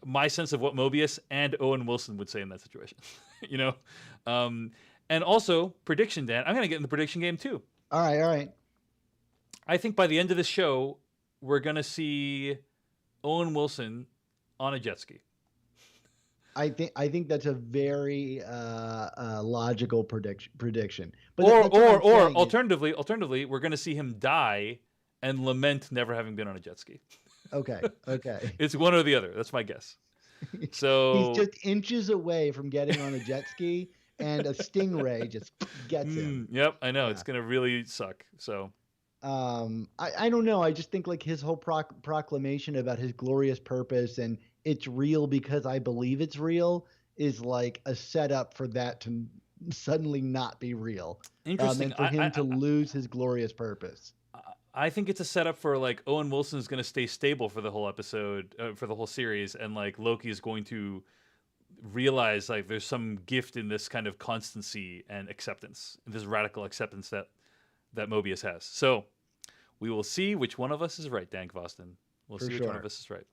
my sense of what Mobius and Owen Wilson would say in that situation. you know, um, and also prediction, Dan. I'm gonna get in the prediction game too. All right, all right. I think by the end of the show, we're gonna see Owen Wilson on a jet ski. I think that's a very logical prediction. But Or that's what or I'm or saying is alternatively, we're gonna see him die and lament never having been on a jet ski. okay, okay. It's one or the other. That's my guess. He's So, just inches away from getting on a jet ski, and a stingray just gets him. yep, I know Yeah. it's gonna really suck. So, I don't know. I just think like his whole proclamation about his glorious purpose and it's real because I believe it's real is like a setup for that to suddenly not be real, interesting. and for him to lose his glorious purpose. I think it's a setup for like Owen Wilson is gonna stay stable for the whole episode, for the whole series, and like Loki is going to realize like there's some gift in this kind of constancy and acceptance, this radical acceptance that Mobius has. So we will see which one of us is right, Dan Gvozden. We'll For see which one of sure. us is right.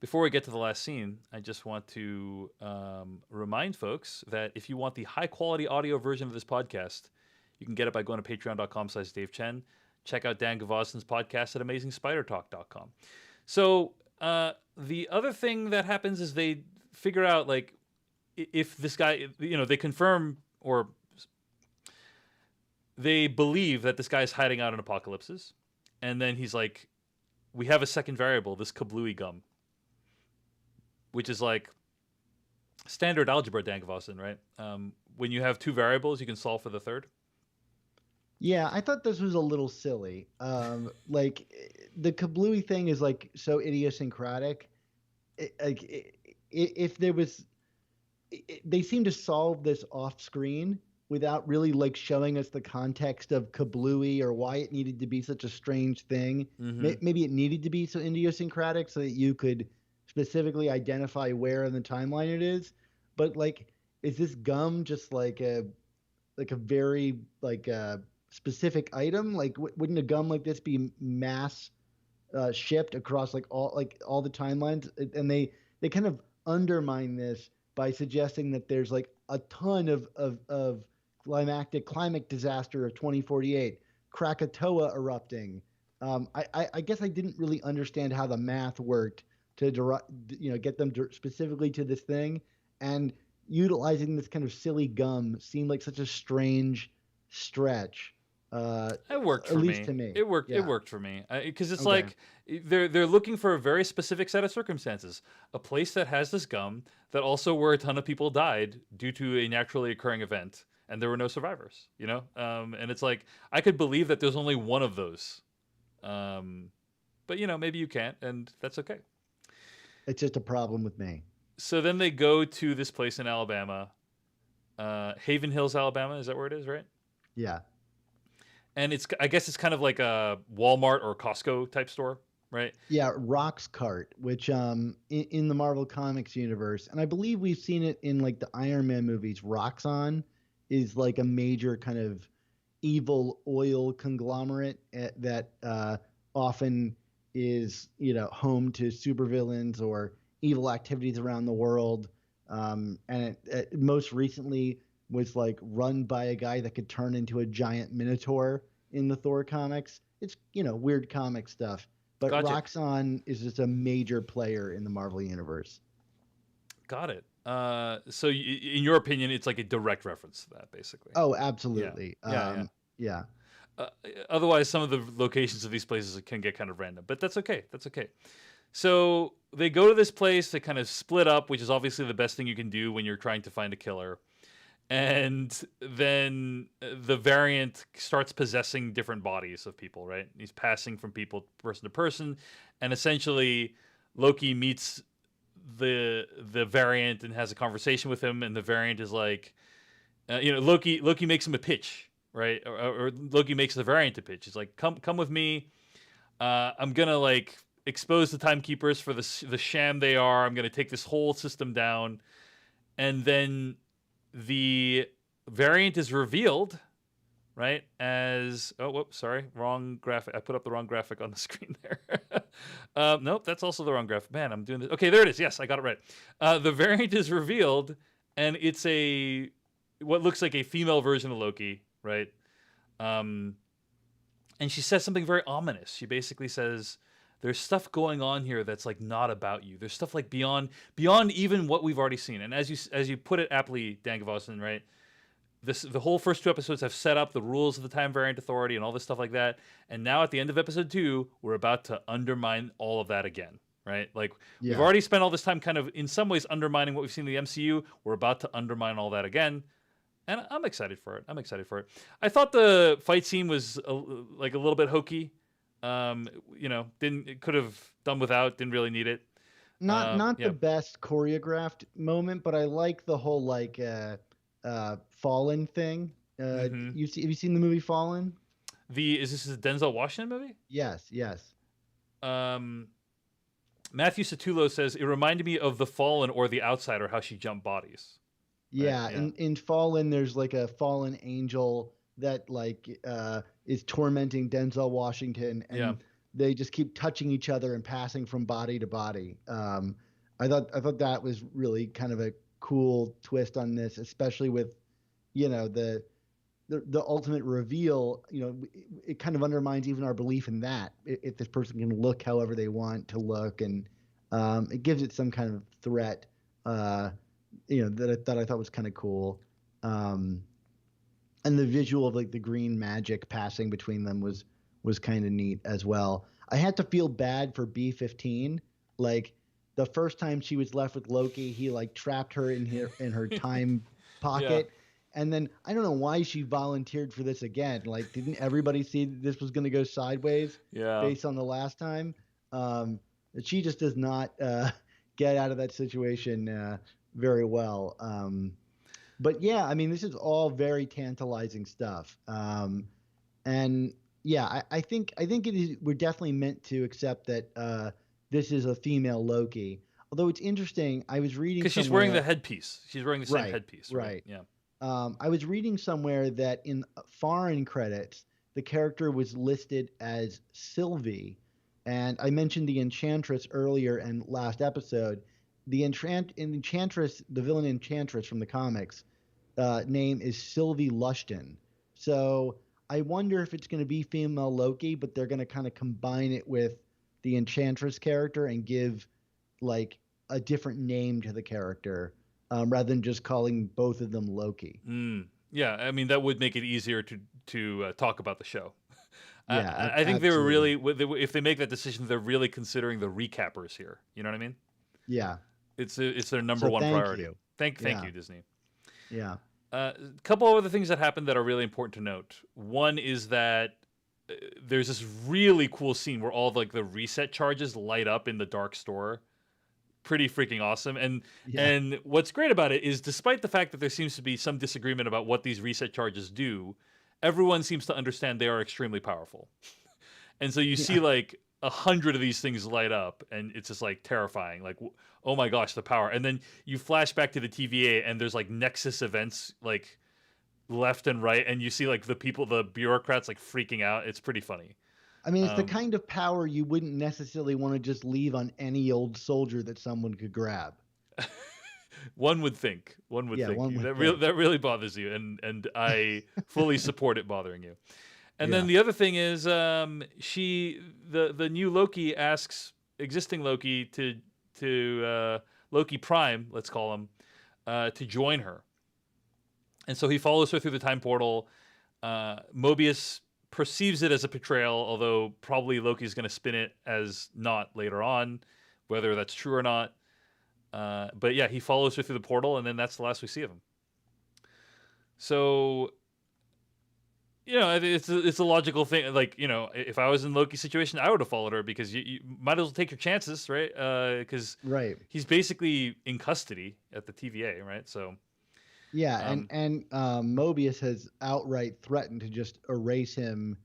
Before we get to the last scene, I just want to remind folks that if you want the high quality audio version of this podcast, you can get it by going to patreon.com/Dave Chen. Check out Dan Gvozden's podcast at amazingspidertalk.com. So the other thing that happens is they figure out like if this guy, they confirm or they believe that this guy's hiding out in apocalypses. And then he's like, we have a second variable, this kablooey gum, which is like standard algebra, Dan Gvozden, right? When you have two variables, you can solve for the third. Yeah, I thought this was a little silly. Like the kablooey thing is like so idiosyncratic. If there was, they seem to solve this off screen without really like showing us the context of kablooey or why it needed to be such a strange thing. Mm-hmm. Maybe it needed to be so idiosyncratic so that you could specifically identify where in the timeline it is. But like, is this gum just like a very like specific item? Like, wouldn't a gum like this be mass shipped across like all the timelines? And they kind of undermine this by suggesting that there's like a ton of climate disaster of 2048, Krakatoa erupting. I guess I didn't really understand how the math worked to get them specifically to this thing, and utilizing this kind of silly gum seemed like such a strange stretch. It worked At for least me. to me. It worked. It Yeah. worked for me because it's Okay. like they're looking for a very specific set of circumstances. A place that has this gum that also where a ton of people died due to a naturally occurring event, and there were no survivors. And it's like I could believe that there's only one of those, but maybe you can't, and that's okay. It's just a problem with me. So then they go to this place in Alabama, Haven Hills, Alabama. Is that where it is, right? Yeah. And I guess it's kind of like a Walmart or Costco type store, right? Yeah, Rock's Cart, which in the Marvel Comics universe, and I believe we've seen it in like the Iron Man movies, Roxxon is like a major kind of evil oil conglomerate that often is, home to supervillains or evil activities around the world. And it most recently was like run by a guy that could turn into a giant minotaur in the Thor comics. It's, weird comic stuff. But Gotcha. Roxxon is just a major player in the Marvel universe. Got it. So in your opinion, it's like a direct reference to that, basically. Oh, Yeah. absolutely. Yeah. Yeah. Uh, Otherwise, some of the locations of these places can get kind of random, but that's okay. That's okay. So they go to this place. They kind of split up, which is obviously the best thing you can do when you're trying to find a killer. And then the variant starts possessing different bodies of people, right? He's passing from person to person, and essentially Loki meets the variant and has a conversation with him, and the variant is like, Loki makes him a pitch, right? Or Loki makes the variant a pitch. He's like, come with me. I'm gonna like expose the timekeepers for the sham they are. I'm gonna take this whole system down, and then the variant is revealed, right? As whoops, sorry, wrong graphic. I put up the wrong graphic on the screen there. Nope, that's also the wrong graphic. Man, I'm doing this. Okay, there it is. Yes, I got it right. The variant is revealed, and it's what looks like a female version of Loki, right? And she says something very ominous. She basically says, "There's stuff going on here that's like not about you. There's stuff like beyond even what we've already seen." And as you put it aptly, Dan Gvozden, right? The whole first two episodes have set up the rules of the Time Variant Authority and all this stuff like that. And now at the end of episode 2, we're about to undermine all of that again, right? Like we've already spent all this time kind of in some ways undermining what we've seen in the MCU. We're about to undermine all that again. And I'm excited for it. I thought the fight scene was like a little bit hokey. Could have done without. Didn't really need it. Not Yeah. the best choreographed moment, but I like the whole like Fallen thing. Have you seen the movie Fallen? Is this a Denzel Washington movie? Yes, yes. Matthew Satullo says it reminded me of The Fallen or The Outsider, how she jumped bodies. Yeah, Right? in Fallen, there's like a fallen angel that like is tormenting Denzel Washington, and they just keep touching each other and passing from body to body. I thought that was really kind of a cool twist on this, especially with the ultimate reveal. It kind of undermines even our belief in that if this person can look however they want to look, and it gives it some kind of threat. That I thought was kind of cool. And the visual of like the green magic passing between them was kind of neat as well. I had to feel bad for B-15. Like the first time she was left with Loki, he like trapped her in her time pocket. And then I don't know why she volunteered for this again. Like, didn't everybody see this was going to go sideways based on the last time? She just does not get out of that situation very well. But yeah, I mean, this is all very tantalizing stuff. And yeah, I think it is. We're definitely meant to accept that this is a female Loki. Although it's interesting, I was reading because she's wearing the headpiece. She's wearing the same headpiece, right? Yeah. I was reading somewhere that in foreign credits, the character was listed as Sylvie, and I mentioned the Enchantress earlier in last episode. Enchantress, the villain Enchantress from the comics, name is Sylvie Lushton. So I wonder if it's going to be female Loki, but they're going to kind of combine it with the Enchantress character and give like a different name to the character, rather than just calling both of them Loki. Yeah, I mean that would make it easier to talk about the show. Yeah, I think they were absolutely. really, if they make that decision, they're really considering the recappers here. You know what I mean? Yeah. It's their number So one thank priority. you. Thank Yeah. you, Disney. Yeah. A couple of other things that happened that are really important to note. One is that there's this really cool scene where all like the reset charges light up in the dark store. Pretty freaking awesome. Yeah. And what's great about it is, despite the fact that there seems to be some disagreement about what these reset charges do, everyone seems to understand they are extremely powerful. And so you see Yeah. like 100 of these things light up, and it's just like terrifying. Like, oh my gosh, the power! And then you flash back to the TVA, and there's like Nexus events like left and right, and you see like the people, the bureaucrats, like freaking out. It's pretty funny. I mean, it's the Um, kind of power you wouldn't necessarily want to just leave on any old soldier that someone could grab. one would think. One would Yeah, think one would that think. that really bothers you, and I fully support it bothering you. And then Yeah. the other thing is, the new Loki asks existing Loki to Loki Prime, let's call him, to join her, and so he follows her through the time portal. Mobius perceives it as a betrayal, although probably Loki's going to spin it as not later on, whether that's true or not. But yeah, he follows her through the portal, and then that's the last we see of him. So it's a logical thing. Like, if I was in Loki's situation, I would have followed her because you might as well take your chances, right? Because Right. he's basically in custody at the TVA, right? So, Yeah, and um, Mobius has outright threatened to just erase him,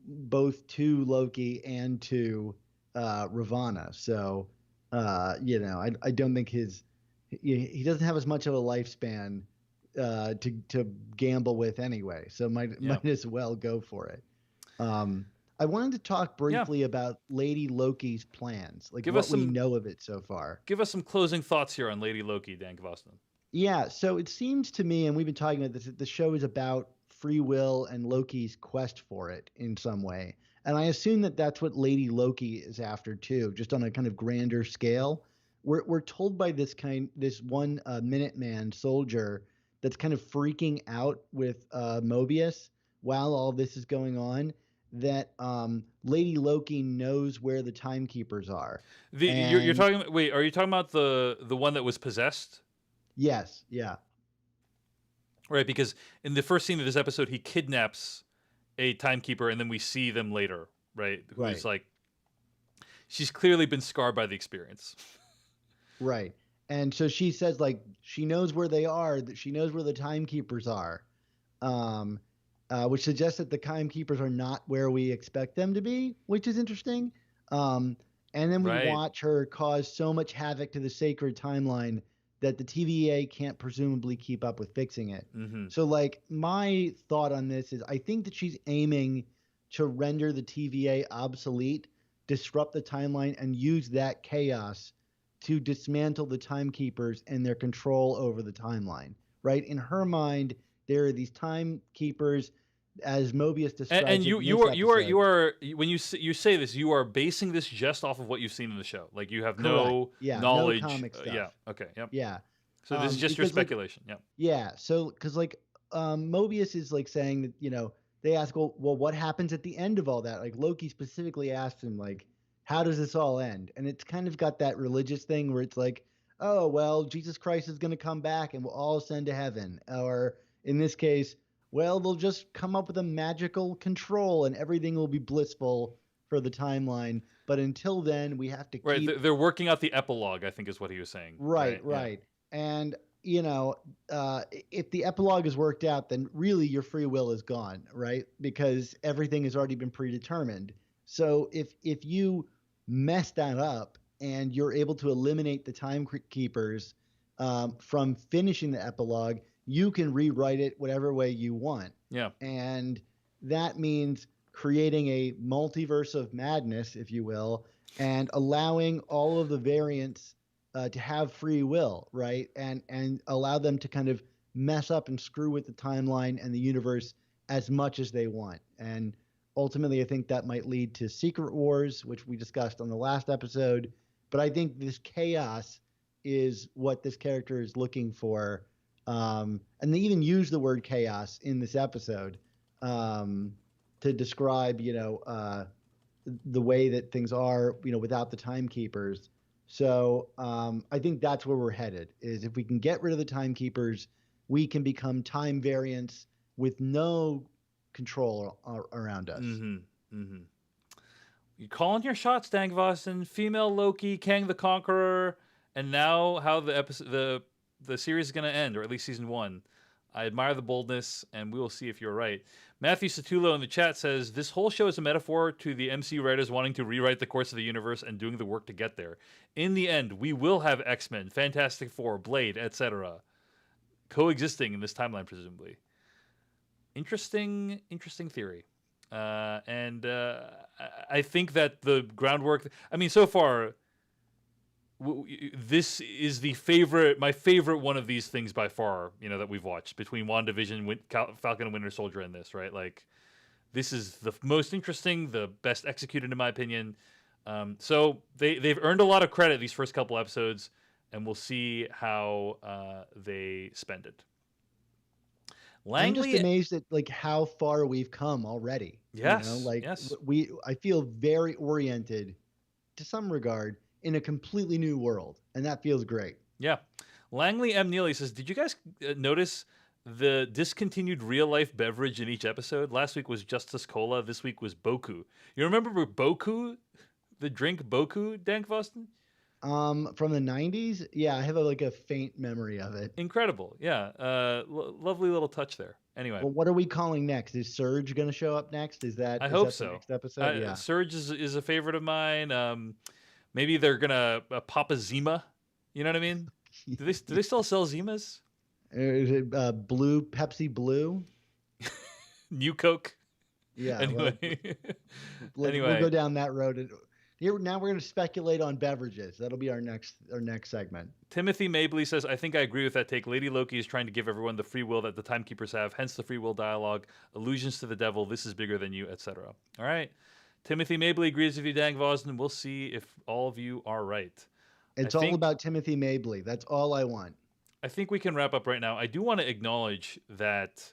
both to Loki and to Ravana. So, I don't think he doesn't have as much of a lifespan to gamble with anyway. So might yeah, might as well go for it. Um, I wanted to talk yeah. briefly about Lady Loki's plans, like Give us what we some know of it so far. closing thoughts here on Lady Loki, Dan Gvozden. Yeah, so it seems to me, and we've been talking about this, that the show is about free will and Loki's quest for it in some way. And I assume that that's what Lady Loki is after too, just on a kind of grander scale. We're told by this one Minuteman soldier that's kind of freaking out with Mobius while all this is going on, that Lady Loki knows where the timekeepers are. You're And talking. Wait, are you talking about the one that was possessed? yes, yeah, Right, because in the first scene of this episode, he kidnaps a timekeeper, and then we see them later. Right, who's right. like, she's clearly been scarred by the experience. Right. And so she says like she knows where they are, that she knows where the timekeepers are, um, which suggests that the timekeepers are not where we expect them to be, which is interesting. Um, and then we Right. watch her cause so much havoc to the sacred timeline that the TVA can't presumably keep up with fixing it. Mm-hmm. So like my thought on this is I think that she's aiming to render the TVA obsolete, disrupt the timeline, and use that chaos to dismantle the timekeepers and their control over the timeline. Right? In her mind, there are these timekeepers, as Mobius And describes it in this episode. when you say this, you are basing this just off of what you've seen in the show. Like, you have Correct. no Yeah, no knowledge. comic Yeah. stuff. Okay. Yep. Yeah. So this is just your Because like speculation. Yep. yeah, so because like Mobius is like saying that they ask, well, what happens at the end of all that? Like Loki specifically asked him like, how does this all end? And it's kind of got that religious thing where it's like, oh well, Jesus Christ is going to come back and we'll all ascend to heaven, or in this case, well, they'll just come up with a magical control and everything will be blissful for the timeline. But until then, we have to Right. keep They're working out the epilogue, I think, is what he was saying. right, Right. Yeah. right. And if the epilogue is worked out, then really your free will is gone, right? Because everything has already been predetermined. So if you mess that up and you're able to eliminate the timekeepers from finishing the epilogue, you can rewrite it whatever way you want. Yeah. And that means creating a multiverse of madness, if you will, and allowing all of the variants to have free will, right? And allow them to kind of mess up and screw with the timeline and the universe as much as they want. And ultimately, I think that might lead to secret wars, which we discussed on the last episode. But I think this chaos is what this character is looking for. And they even use the word chaos in this episode to describe, the way that things are, without the timekeepers. So I think that's where we're headed. Is if we can get rid of the timekeepers, we can become time variants with no control around us. You calling your shots, Dan Gvozden. Female Loki, Kang the Conqueror, and now how the series is going to end, or at least season 1. I admire the boldness, and we will see if you're right. Matthew Satulo in the chat says, this whole show is a metaphor to the MCU writers wanting to rewrite the course of the universe and doing the work to get there. In the end, we will have X-Men, Fantastic Four, Blade, etc. coexisting in this timeline, presumably. Interesting theory. And I think that the groundwork... I mean, so far... this is my favorite one of these things by far, that we've watched between WandaVision, Falcon and Winter Soldier and this, right? Like, this is the most interesting, the best executed in my opinion. So they've earned a lot of credit these first couple episodes, and we'll see how they spend it. I'm just amazed at like how far we've come already. Yes, yes. I feel very oriented to some regard in a completely new world, and that feels great. Yeah. Langley M. Neely says, did you guys notice the discontinued real-life beverage in each episode? Last week was Justice Cola. This week was Boku. You remember Boku? The drink Boku, Dan Gvozden? From the 90s? Yeah, I have a faint memory of it. Incredible. Yeah. Lovely little touch there. Anyway. Well, what are we calling next? Is Surge going to show up next? I hope so. The next episode? Yeah. Surge is a favorite of mine. Maybe they're gonna pop a Zima. You know what I mean? Do they still sell Zimas? Is it Blue Pepsi Blue? New Coke. Yeah. Anyway, we'll go down that road. Now we're going to speculate on beverages. That'll be our next segment. Timothy Mabley says, I think I agree with that take. Lady Loki is trying to give everyone the free will that the timekeepers have, hence the free will dialogue, allusions to the devil, this is bigger than you, etc. All right. Timothy Mabley agrees with you, Dan Gvozden. We'll see if all of you are right. It's all about Timothy Mabley. That's all I want. I think we can wrap up right now. I do want to acknowledge that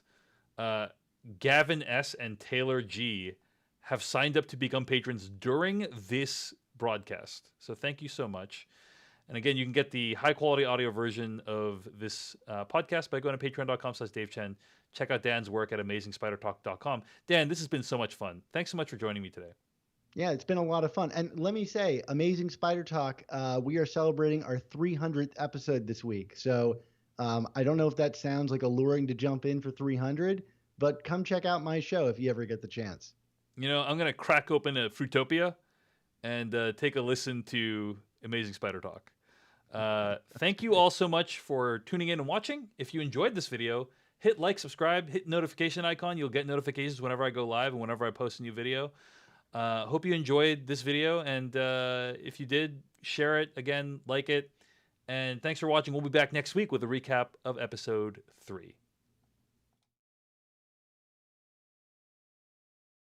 Gavin S. and Taylor G. have signed up to become patrons during this broadcast. So thank you so much. And again, you can get the high-quality audio version of this podcast by going to patreon.com/DaveChen. Check out Dan's work at amazingspidertalk.com. Dan, this has been so much fun. Thanks so much for joining me today. Yeah, it's been a lot of fun. And let me say, Amazing Spider Talk, we are celebrating our 300th episode this week. So I don't know if that sounds like alluring to jump in for 300, but come check out my show if you ever get the chance. I'm going to crack open a Fruitopia and take a listen to Amazing Spider Talk. Thank you all so much for tuning in and watching. If you enjoyed this video, hit like, subscribe, hit notification icon. You'll get notifications whenever I go live and whenever I post a new video. Hope you enjoyed this video, and if you did, share it, again, like it, and thanks for watching. We'll be back next week with a recap of episode 3.